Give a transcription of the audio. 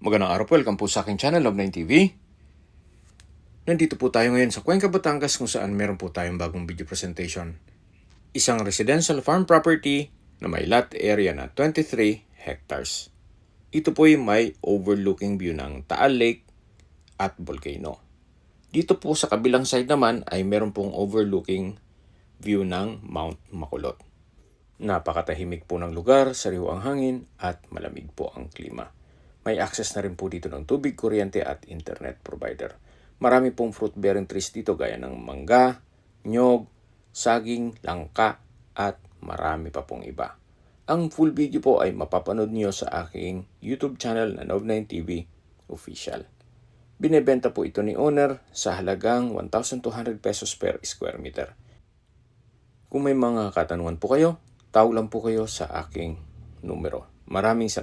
Magandang araw po, welcome po sa aking channel, Love9 TV. Nandito po tayo ngayon sa Cuenca, Batangas kung saan meron po tayong bagong video presentation. Isang residential farm property na may lot area na 23 hectares. Ito po ay may overlooking view ng Taal Lake at volcano. Dito po sa kabilang side naman ay meron pong overlooking view ng Mount Makulot. Napakatahimik po ng lugar, sariwa ang hangin at malamig po ang klima. May access na rin po dito ng tubig, kuryente at internet provider. Marami pong fruit-bearing trees dito gaya ng mangga, nyog, saging, langka at marami pa pong iba. Ang full video po ay mapapanood niyo sa aking YouTube channel na Love9 TV Official. Binebenta po ito ni owner sa halagang 1,200 pesos per square meter. Kung may mga katanungan po kayo, tawag lang po kayo sa aking numero. Maraming salamat.